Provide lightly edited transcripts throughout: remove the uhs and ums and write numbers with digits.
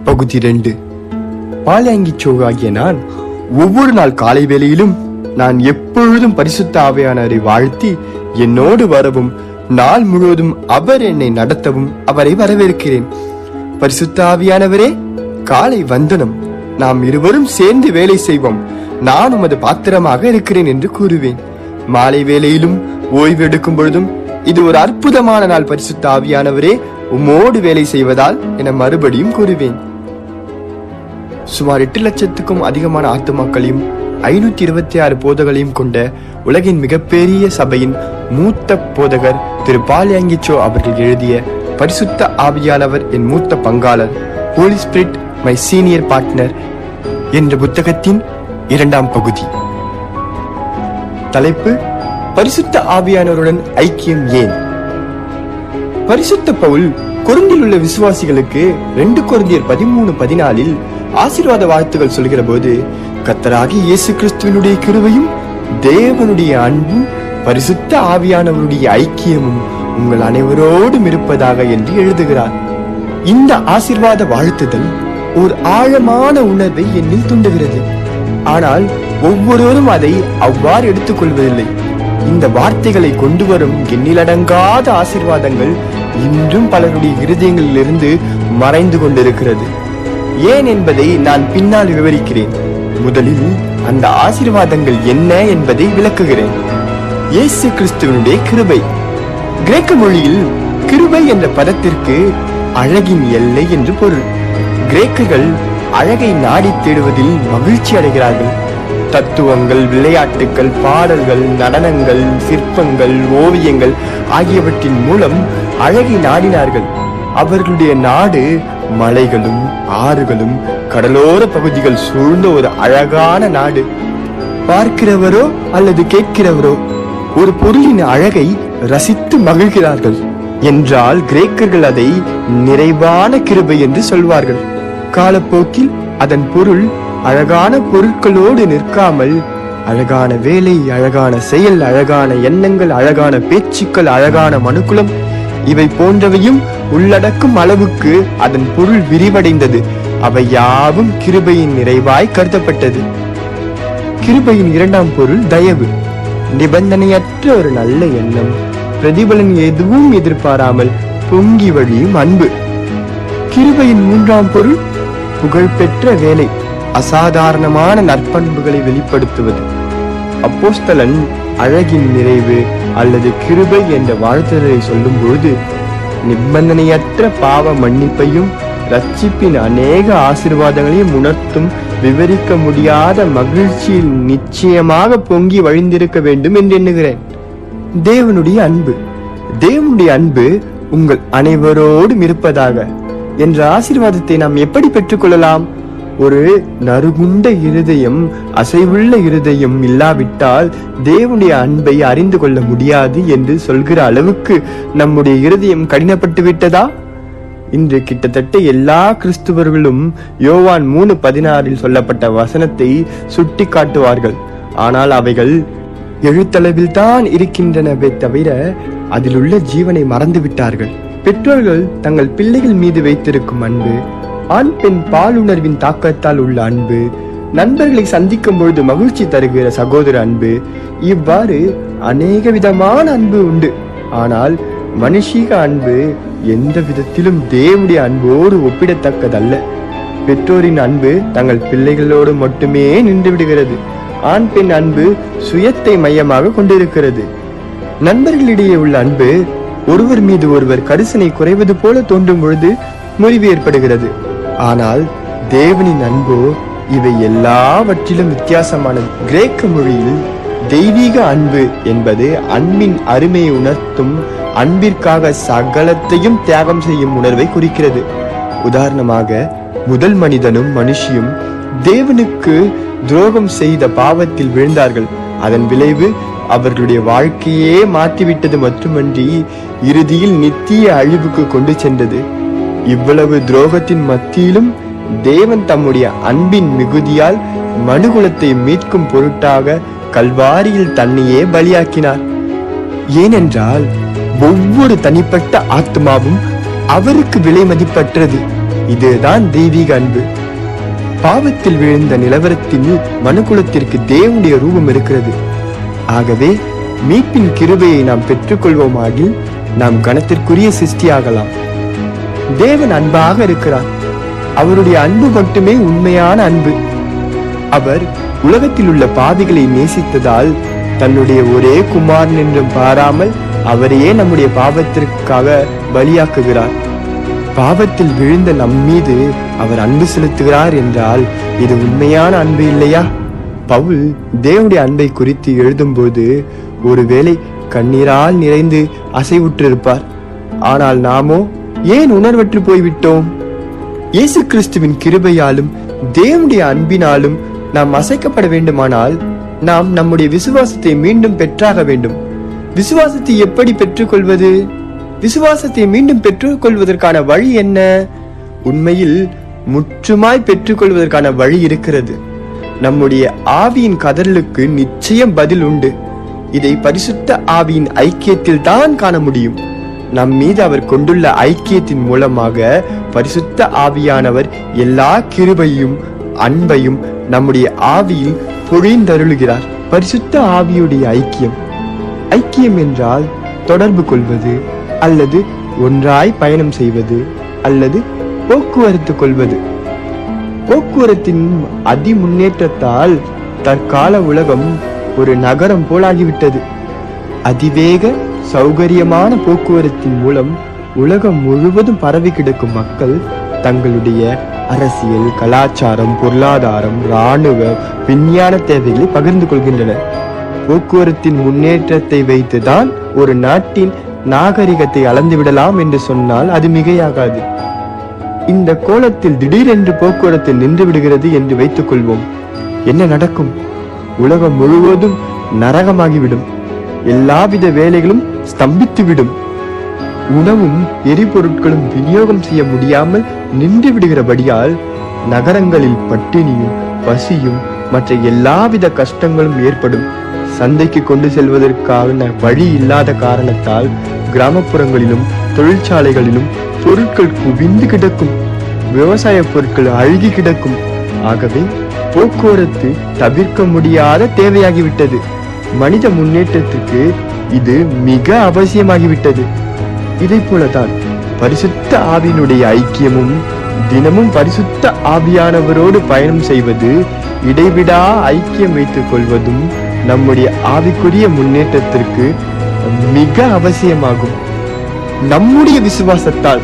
பகுதி 2. பால்யாங்கிச்சோ ஆகிய நான் ஒவ்வொரு நாள் காலை வேளையிலும் நான் எப்பொழுதும் பரிசுத்த ஆவியானவரை வாழ்த்தி என்னோடு வரவும் நாள் முழுவதும் அவர் என்னை நடத்தவும் அவரை வரவேற்கிறேன். பரிசுத்த ஆவியானவரே, காலை வந்தனம். நாம் இருவரும் சேர்ந்து வேலை செய்வோம். நான் உமது பாத்திரமாக இருக்கிறேன் என்று கூறுவேன். மாலை வேளையிலும் ஓய்வு எடுக்கும் பொழுதும் இது ஒரு அற்புதமான நாள் பரிசுத்த ஆவியானவரே, உம்மோடு வேலை செய்வதால் என மறுபடியும் கூறுவேன். சுமார் 8 லட்சத்துக்கும் அதிகமான ஆத்துமாக்களையும் 526 போதகளையும் கொண்ட உலகின் மிகப்பெரிய சபையின் மூத்த போதகர் திரு பால்யாங்கிச்சோ அவர்கள் எழுதிய பரிசுத்த ஆவியானவர் என் மூத்த பங்காளர், holy spirit my senior partner என்ற புத்தகத்தின் 2ஆம் பகுதி. தலைப்பு: பரிசுத்த ஆவியானவருடன் ஐக்கியம் ஏன்? பரிசுத்த பவுல் கொரிந்தில் உள்ள விசுவாசிகளுக்கு 2 கொரிந்தியர் 13:14 ஆசீர்வாத வாழ்த்துகள் சொல்கிற போது, கர்த்தராகிய இயேசு கிறிஸ்துவினுடைய கிருபையும் தேவனுடைய அன்பும் பரிசுத்த ஆவியானவருடைய ஐக்கியமும் உங்கள் அனைவரோடும் இருப்பதாக என்று எழுதுகிறார். இந்த ஆசீர்வாத வாழ்த்துதல் ஒரு ஆழமான உணர்வை என்னில் தூண்டுகிறது. ஆனால் ஒவ்வொருவரும் அதை அவ்வாறு எடுத்துக்கொள்வதில்லை. இந்த வார்த்தைகளை கொண்டு வரும் எண்ணிலடங்காத ஆசீர்வாதங்கள் இன்றும் பலருடைய இருதயங்களிலிருந்து மறைந்து கொண்டிருக்கிறது. ஏன் என்பதை நான் பின்னால் விவரிக்கிறேன். முதலில் அந்த ஆசீர்வாதங்கள் என்ன என்பதை விளக்குகிறேன். இயேசு கிறிஸ்துவினுடைய கிருபை. கிரேக்க மொழியில் கிருபை என்ற பதத்திற்கு அழகின் எல்லை என்று பொருள். கிரேக்கர்கள் அழகை நாடி தேடுவதில் மகிழ்ச்சி அடைகிறார்கள். தத்துவங்கள், விளையாட்டுகள், பாடல்கள், நடனங்கள், சிற்பங்கள், ஓவியங்கள் ஆகியவற்றின் மூலம் அழகை நாடினார்கள். அவர்களுடைய நாடு மலைகளும் ஆறுகளும் கடலோர பகுதிகள் சூழ்ந்த ஒரு அழகான நாடு. பார்க்கிறவரோ அல்லது கேட்கிறவரோ ஒரு பொருளின் அழகை ரசித்து மகிழ்கிறார்கள் என்றால் கிரேக்கர்கள் அதை நிறைவான கிருபை என்று சொல்வார்கள். காலப்போக்கில் அதன் பொருள் அழகான பொருட்களோடு நிற்காமல் அழகான வேலை, அழகான செயல், அழகான எண்ணங்கள், அழகான பேச்சுக்கள், அழகான மனுக்குலம் இவை போன்றவையும் உள்ளடக்கும் அளவுக்கு அதன் பொருள் விரிவடைந்தது. அவை யாவும் கிருபையின் நிறைவாய் கருதப்பட்டது. கிருபையின் 2ஆம் பொருள் தயவு. நிபந்தனையற்ற ஒரு நல்ல எண்ணம், பிரதிபலன் எதுவும் எதிர்பாராமல் பொங்கி வழியும் அன்பு. கிருபையின் 3ஆம் பொருள் புகழ்பெற்ற வேலை, அசாதாரணமான நற்பண்புகளை வெளிப்படுத்துவது. அப்போஸ்தலன் அழகின் நிறைவு அல்லது கிருபை என்ற வாழ்த்துதலை சொல்லும் பொழுது நிபந்தனையற்ற பாவ மன்னிப்பையும் ரட்சிப்பின் அநேக ஆசீர்வாதங்களையும் உணர்த்தும் விவரிக்க முடியாத மகிழ்ச்சியில் நிச்சயமாக பொங்கி வழிந்திருக்க வேண்டும் என்று எண்ணுகிறேன். தேவனுடைய அன்பு. தேவனுடைய அன்பு உங்கள் அனைவரோடும் இருப்பதாக என்ற ஆசீர்வாதத்தை நாம் எப்படி பெற்றுக்கொள்ளலாம்? ஒரு நறுகுண்ட இருதயம், அசைவுள்ள இருதயம் இல்லாவிட்டால் தேவனுடைய அன்பை அறிந்து கொள்ள முடியாது என்று சொல்கிற அளவுக்கு நம்முடைய இருதயம் கடினப்பட்டு விட்டதா? இன்று கிட்டத்தட்ட எல்லா கிறிஸ்துவர்களும் யோவான் 3:16 சொல்லப்பட்ட வசனத்தை சுட்டி காட்டுவார்கள். ஆனால் அவைகள் எழுத்தளவில் தான் இருக்கின்றனவே தவிர அதில் உள்ள ஜீவனை மறந்து விட்டார்கள். பெற்றோர்கள் தங்கள் பிள்ளைகள் மீது வைத்திருக்கும் அன்பு, ஆண் பெண் பாலுணர்வின் தாக்கத்தால் உள்ள அன்பு, நண்பர்களை சந்திக்கும் பொழுது மகிழ்ச்சி தருகிற சகோதர அன்பு, இவ்வாறு அநேக விதமான அன்பு உண்டு. ஆனால் மனுஷீக அன்பு எந்த விதத்திலும் தேவனுடைய அன்போடு ஒப்பிடத்தக்கதல்ல. பெற்றோரின் அன்பு தங்கள் பிள்ளைகளோடு மட்டுமே நின்று விடுகிறது. ஆண் பெண் அன்பு சுயத்தை மையமாக கொண்டிருக்கிறது. நண்பர்களிடையே உள்ள அன்பு ஒருவர் மீது ஒருவர் கரிசனை குறைவது போல தோன்றும் பொழுது முறிவு ஏற்படுகிறது. ஆனால் தேவனின் அன்போ இவை எல்லாவற்றிலும் வித்தியாசமானது. கிரேக்க மொழியில் தெய்வீக அன்பு என்பது அன்பின் அருமையை உணர்த்தும், அன்பிற்காக சகலத்தையும் தியாகம் செய்யும் உணர்வை குறிக்கிறது. உதாரணமாக, முதல் மனிதனும் மனுஷியும் தேவனுக்கு துரோகம் செய்த பாவத்தில் விழுந்தார்கள். அதன் விளைவு அவர்களுடைய வாழ்க்கையே மாற்றிவிட்டது மட்டுமன்றி இறுதியில் நித்திய அழிவுக்கு கொண்டு சென்றது. இவ்வளவு துரோகத்தின் மத்தியிலும் தேவன் தம்முடைய அன்பின் மிகுதியால் மனுகுலத்தை மீட்கும் பொருட்டாக கல்வாரியில் தன்னையே பலியாக்கினார். ஏனென்றால் ஒவ்வொரு தனிப்பட்ட ஆத்மாவும் அவருக்கு விலை மதிப்பற்றது. இதுதான் தெய்வீக அன்பு. பாவத்தில் விழுந்த நிலவரத்தில் மனுக்குலத்திற்கு தேவனுடைய ரூபம் இருக்கிறது. ஆகவே மீட்பின் கிருபையை நாம் பெற்றுக்கொள்வோமாகில் நாம் கனத்திற்குரிய சிருஷ்டியாகலாம். தேவன் அன்பாக இருக்கிறார். அவருடைய அன்பு மட்டுமே உண்மையான அன்பு. அவர் உலகத்தில் உள்ள பாவிகளை நேசித்ததால் தன்னுடைய ஒரே குமாரன் என்றும் பாராமல் அவரையே நம்முடைய பாவத்திற்காக பலியாக்குகிறார். பாவத்தில் விழுந்த நம் மீது அவர் அன்பு செலுத்துகிறார் என்றால் இது உண்மையான அன்பு இல்லையா? பவுல் தேவனுடைய அன்பை குறித்து எழுதும்போது ஒருவேளை கண்ணீரால் நிறைந்து அசைவுற்றிருப்பார். ஆனால் நாமோ ஏன் உணர்வற்று போய்விட்டோம்? இயேசு கிறிஸ்துவின் கிருபையாலும் தேவனுடைய அன்பினாலும் நாம் அசைக்கப்பட வேண்டுமானால் நாம் நம்முடைய விசுவாசத்தை மீண்டும் பெற்றாக வேண்டும். விசுவாசத்தை எப்படி பெற்றுக்கொள்வது? விசுவாசத்தை மீண்டும் பெற்றுக்கொள்வதற்கான வழி என்ன? உண்மையில் முற்றுமாய் பெற்றுக்கொள்வதற்கான வழி இருக்கிறது. நம்முடைய ஆவியின் கதறலுக்கு நிச்சயம் பதில் உண்டு. இதை பரிசுத்த ஆவியின் ஐக்கியத்தில் தான் காண முடியும். நம் மீது அவர் கொண்டுள்ள ஐக்கியத்தின் மூலமாக பரிசுத்த ஆவியானவர் எல்லா கிருபையும் அன்பையும் நம்முடைய ஆவியில் பொழிந்தருளுகிறார். பரிசுத்த ஆவியுடைய ஐக்கியம். ஐக்கியம் என்றால் தொடர்பு கொள்வது, அல்லது ஒன்றாய் பயணம் செய்வது, அல்லது போக்குவரத்து கொள்வது. போக்குவரத்தின் அதி முன்னேற்றத்தால் தற்கால உலகம் ஒரு நகரம் போலாகிவிட்டது. அதிவேக சௌகரியமான போக்குவரத்தின் மூலம் உலகம் முழுவதும் பரவி கிடக்கும் மக்கள் தங்களுடைய அரசியல், கலாச்சாரம், பொருளாதாரம், இராணுவ, விஞ்ஞான தேவைகளை பகிர்ந்து கொள்கின்றனர். போக்குவரத்தின் முன்னேற்றத்தை வைத்துதான் ஒரு நாட்டின் நாகரிகத்தை அளந்துவிடலாம் என்று சொன்னால் அது மிகையாகாது. இந்த கோலத்தில் திடீரென்று போக்குவரத்து நின்று விடுகிறது என்று வைத்துக் கொள்வோம். என்ன நடக்கும்? உலகம் முழுவதும் நரகமாகிவிடும். எல்லாவித வேலைகளும் ஸ்தம்பித்துவிடும். உணவும் எரிபொருட்களும் விநியோகம் செய்ய முடியாமல் நின்று விடுகிறபடியால் நகரங்களில் பட்டினியும் பசியும் மற்ற எல்லாவித கஷ்டங்களும் ஏற்படும். சந்தைக்கு கொண்டு செல்வதற்கான வழி இல்லாத காரணத்தால் கிராமப்புறங்களிலும் தொழிற்சாலைகளிலும் பொருட்கள் குவிந்து கிடக்கும். விவசாய பொருட்கள் அழுகி கிடக்கும். ஆகவே போக்குவரத்து தவிர்க்க முடியாத தேவையாகிவிட்டது. மனித முன்னேற்றத்துக்கு இது மிக அவசியமாகிவிட்டது. இதை போலதான் பரிசுத்த ஆவியினுடைய ஐக்கியமும் தினமும் பரிசுத்த ஆவியானவரோடு பயணம் செய்வது, இடைவிடா ஐக்கியம் வைத்துக் கொள்வதும் நம்முடைய ஆவிக்குரிய முன்னேற்றத்திற்கு மிக அவசியமாகும். நம்முடைய விசுவாசத்தால்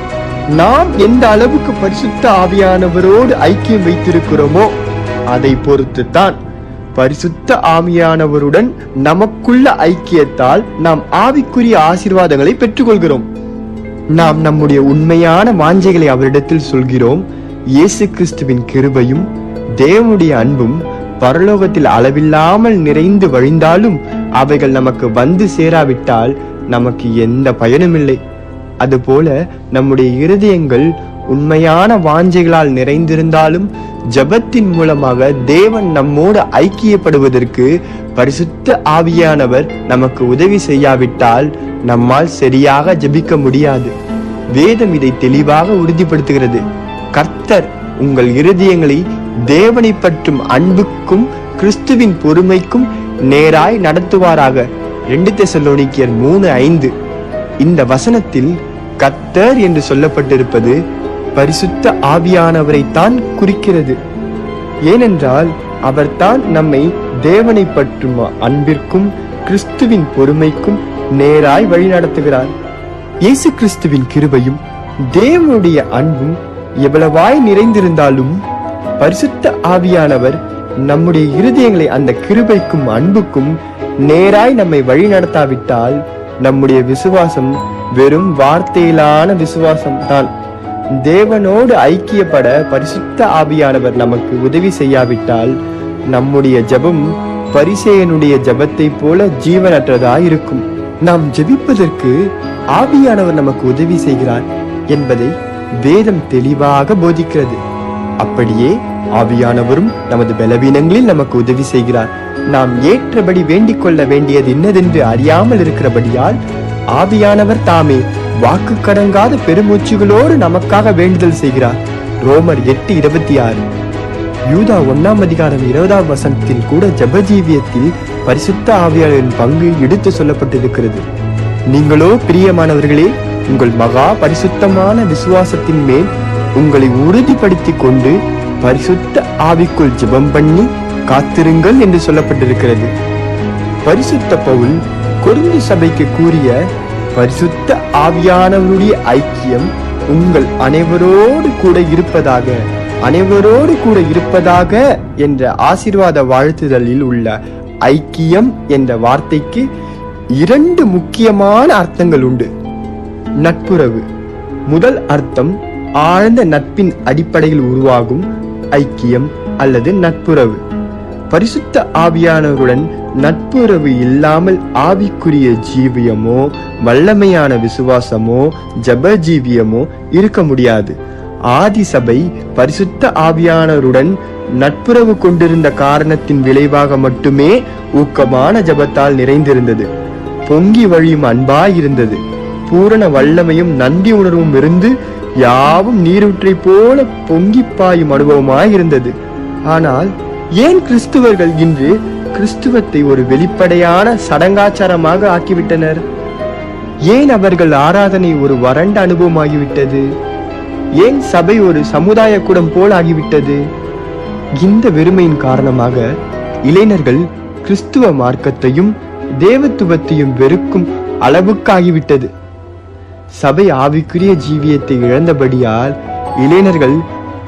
நாம் எந்த அளவுக்கு பரிசுத்த ஆவியானவரோடு ஐக்கியம் வைத்திருக்கிறோமோ அதை பொறுத்து தான் பரிசுத்த ஆவியானவருடன் நமக்குள்ள ஐக்கியத்தால் நாம் ஆவிக்குரிய ஆசீர்வாதங்களை பெற்றுக்கொள்கிறோம். நாம் நம்முடைய உண்மையான வாஞ்சைகளை அவரிடத்தில் சொல்கிறோம். இயேசு கிறிஸ்துவின் கிருபையும் தேவனுடைய அன்பும் பரலோகத்தில் அளவில்லாமல் நிறைந்து வழிந்தாலும் அவைகள் நமக்கு வந்து சேராவிட்டால் நமக்கு எந்த பயனும் இல்லை. அதுபோல நம்முடைய இருதயங்கள் உண்மையான வாஞ்சைகளால் நிறைந்திருந்தாலும் ஜெபத்தின் மூலமாக தேவன் நம்மோடு ஐக்கியப்படுவதற்கு பரிசுத்த ஆவியானவர் நமக்கு உதவி செய்யாவிட்டால் நம்மால் சரியாக ஜெபிக்க முடியாது. வேதம் இதை தெளிவாக உறுதிப்படுத்துகிறது. கர்த்தர் உங்கள் இருதயங்களை தேவனை பற்றும் அன்புக்கும் கிறிஸ்துவின் பொறுமைக்கும் நேராய் நடத்துவாராக. 2 தெசலோனிக்கேயர் 3:5. இந்த வசனத்தில் கர்த்தர் என்று சொல்லப்பட்டிருப்பது பரிசுத்த ஆவியானவரை தான் குறிக்கிறது. ஏனென்றால் அவர்தான் நம்மை தேவனை பற்றும் அன்பிற்கும் கிறிஸ்துவின் பொறுமைக்கும் நேராய் வழி நடத்துகிறார். இயேசு கிறிஸ்துவின் கிருபையும் தேவனுடைய அன்பும் எவ்வளவாய் நிறைந்திருந்தாலும் பரிசுத்த ஆவியானவர் நம்முடைய இருதயங்களை அந்த கிருபைக்கும் அன்புக்கும் நேராய் நம்மை வழி நடத்தாவிட்டால் நம்முடைய விசுவாசம் வெறும் வார்த்தையிலான விசுவாசம் தான். தேவனோடு ஐக்கியப்பட பரிசுத்த ஆவியானவர் நமக்கு உதவி செய்யாவிட்டால் நம்முடைய ஜெபம் பரிசேயனுடைய ஜெபத்தை போல ஜீவனற்றதாய் இருக்கும். நாம் ஜெபிப்பதற்கு ஆவியானவர் நமக்கு உதவி செய்கிறார் என்பதை வேதம் தெளிவாக போதிக்கிறது. அப்படியே ஆவியானவரும் நமது பலவீனங்களில் நமக்கு உதவி செய்கிறார். நாம் ஏற்றபடி வேண்டிக் கொள்ள வேண்டியது இன்னதென்று அறியாமல் இருக்கிறபடியால் ஆவியானவர் தாமே வாக்கு கடங்காத பெருமூச்சுகளோடு நமக்காக வேண்டுதல் செய்கிறார். ரோமர் 8:26. யூதா 1 அதிகாரம் 20 வசனத்தில் கூட ஜெபஜீவியத்தில் பரிசுத்த ஆவியானவரின் பங்கு எடுத்து சொல்லப்பட்டிருக்கிறது. நீங்களோ பிரியமானவர்களே, உங்கள் மகா பரிசுத்தமான விசுவாசத்தின் மேல் உங்களை உறுதிப்படுத்திக் கொண்டு பரிசுத்த ஆவிக்குள் ஜெபம் பண்ணி காத்திருங்கள் என்று சொல்லப்பட்டிருக்கிறது. பரிசுத்த பவுல் கொரிந்து சபைக்கு கூறிய பரிசுத்த ஆவியானவருடைய ஐக்கியம் உங்கள் அனைவரோடு கூட இருப்பதாக என்ற ஆசீர்வாத வாழ்த்துதலில் உள்ள ஐக்கியம் என்ற வார்த்தைக்கு 2 முக்கியமான அர்த்தங்கள் உண்டு. நட்புறவு. முதல் அர்த்தம் ஆழ்ந்த நட்பின் அடிப்படையில் உருவாகும் ஐக்கியம் அல்லது நட்புறவு. பரிசுத்த ஆவியானவருடன் நட்புறவு இல்லாமல் ஆவிக்குரிய ஜீவியமோ வல்லமையான விசுவாசமோ ஜப ஜீவியமோ இருக்க முடியாது. ஆதி சபை பரிசுத்த ஆவியானவருடன் நட்புறவு கொண்டிருந்த காரணத்தின் விளைவாக மட்டுமே ஊக்கமான ஜபத்தால் நிறைந்திருந்தது. பொங்கி வழியும் அன்பாயிருந்தது. பூரண வல்லமையும் நன்றி உணர்வும் இருந்து யாவும் நீரூற்றை போல பொங்கி பாயும் அனுபவமாயிருந்தது. ஆனால் ஏன் கிறிஸ்துவர்கள் இன்று கிறிஸ்துவத்தை ஒரு வெளிப்படையான சடங்காச்சாரமாக ஆக்கிவிட்டனர்? ஏன் அவர்கள் ஆராதனை ஒரு வறண்ட அனுபவமாகிவிட்டது? ஏன் சபை ஒரு சமுதாய கூடம் போல் ஆகிவிட்டது? இந்த வெறுமையின் காரணமாக இளைஞர்கள் கிறிஸ்துவ மார்க்கத்தையும் தேவத்துவத்தையும் வெறுக்கும் அளவுக்கு ஆகிவிட்டது. சபை ஆவிக்குரிய ஜீவியத்தை இழந்தபடியால் இளைஞர்கள்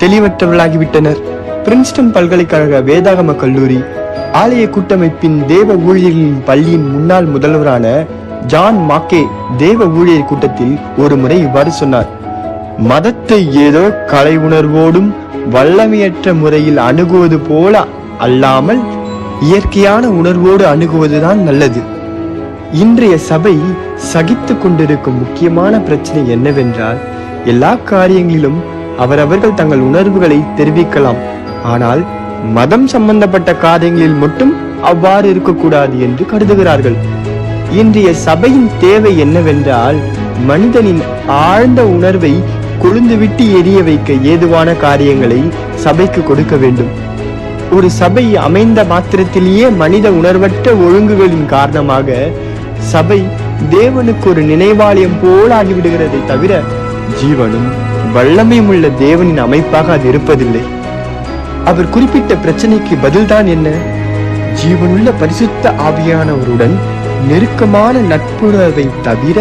தெளிவற்றவர்களாகிவிட்டனர். பிரின்ஸ்டன் பல்கலைக்கழக வேதாகம கல்லூரி ஆலய கூட்டமைப்பின் தேவ ஊழியர்களின் பள்ளியின் முன்னாள் முதல்வரான ஜான் மாக்கே தேவ ஊழியர் கூட்டத்தில் ஒரு முறை இவ்வாறு சொன்னார்: மதத்தை ஏதோ கலை உணர்வோடும் வல்லமையற்ற முறையில் அணுகுவது போல அல்லாமல் இயற்கையான உணர்வோடு அணுகுவதுதான் நல்லது. இன்றைய சபை சகித்து கொண்டிருக்கும் முக்கியமான பிரச்சனை என்னவென்றால், எல்லா காரியங்களிலும் அவரவர்கள் தங்கள் உணர்வுகளை தெரிவிக்கலாம், ஆனால் மதம் சம்பந்தப்பட்ட காரியங்களில் மட்டும் அவ்வாறு இருக்கக்கூடாது என்று கருதுகிறார்கள். இன்றைய சபையின் தேவை என்னவென்றால், மனிதனின் ஆழ்ந்த உணர்வை கொழுந்துவிட்டு எரிய வைக்க ஏதுவான காரியங்களை சபைக்கு கொடுக்க வேண்டும். ஒரு சபை அமைந்த மாத்திரத்திலேயே மனித உணர்வற்ற ஒழுங்குகளின் காரணமாக சபை தேவனுக்கு ஒரு நினைவாலயம் போல் ஆகிவிடுகிறதை தவிர ஜீவனும் வல்லமையும் உள்ள தேவனின் அமைப்பாக அது இருப்பதில்லை. அவர் குறிப்பிட்ட பிரச்சனைக்கு பதில்தான் என்ன? ஜீவனுள்ள பரிசுத்த ஆவியானவருடன் நெருக்கமான நட்புறவை தவிர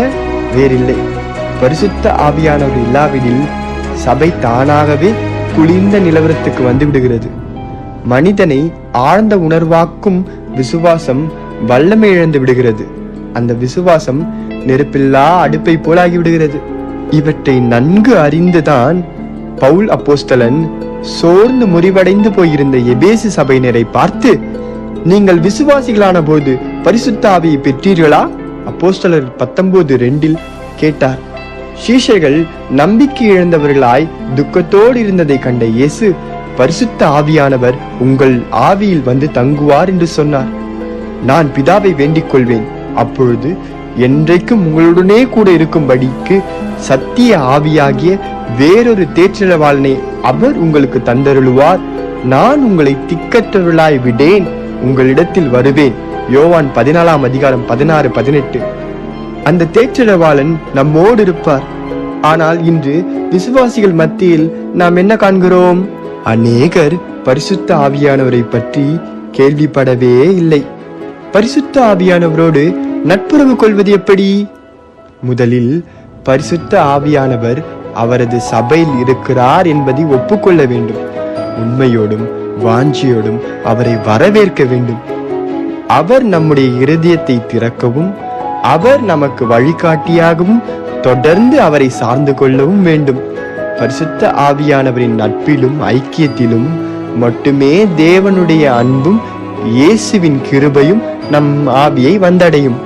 வேறில்லை. பரிசுத்த ஆவியானவர் இல்லாவிடில் சபை தானாகவே குளிர்ந்த நிலவரத்துக்கு வந்து விடுகிறது. மனிதனை ஆழ்ந்த உணர்வாக்கும் விசுவாசம் வல்லமை இழந்து விடுகிறது. அந்த விசுவாசம் நெருப்பில்லா அடுப்பை போலாகி விடுகிறது. இவற்றை நன்கு அறிந்துதான் பவுல் அப்போஸ்தலன் சோர்ந்து முறிவடைந்து போயிருந்த எபேசு சபையினரை பார்த்து, நீங்கள் விசுவாசிகளான போது பரிசுத்த ஆவியை பெற்றீர்களா? அப்போஸ்தலர் 19:2 கேட்டார். சீஷர்கள் நம்பிக்கை இழந்தவர்களாய் துக்கத்தோடு இருந்ததை கண்ட இயேசு, பரிசுத்த ஆவியானவர் உங்கள் ஆவியில் வந்து தங்குவார் என்று சொன்னார். நான் பிதாவை வேண்டிக் கொள்வேன், அப்பொழுது என்றைக்கும் உங்களுடனே கூட இருக்கும்படிக்கு சத்திய ஆவியாகிய வேறொரு தேற்றரவாளனை அவர் உங்களுக்கு தந்தருளுவார். நான் உங்களை திக்கற்றவர்களாய் விடேன், உங்களிடத்தில் வருவேன். யோவான் 14:16-18. அந்த தேற்றரவாளன் நம்மோடு இருப்பார். ஆனால் இன்று விசுவாசிகள் மத்தியில் நாம் என்ன காண்கிறோம்? அநேகர் பரிசுத்த ஆவியானவரை பற்றி கேள்விப்படவே இல்லை. பரிசுத்த ஆவியானவரோடு நட்புறவு கொள்வது எப்படி? முதலில் பரிசுத்த ஆவியானவர் அவரது சபையில் இருக்கிறார் என்பதை ஒப்புக்கொள்ள வேண்டும். உண்மையோடும் வாஞ்சியோடும் அவரை வரவேற்க வேண்டும். அவர் நம்முடைய இருதயத்தை திறக்கவும், அவர் நமக்கு வழிகாட்டியாகவும் தொடர்ந்து அவரை சார்ந்து கொள்ளவும் வேண்டும். பரிசுத்த ஆவியானவரின் நட்பிலும் ஐக்கியத்திலும் மட்டுமே தேவனுடைய அன்பும் இயேசுவின் கிருபையும் நம் ஆவியை வந்தடையும்.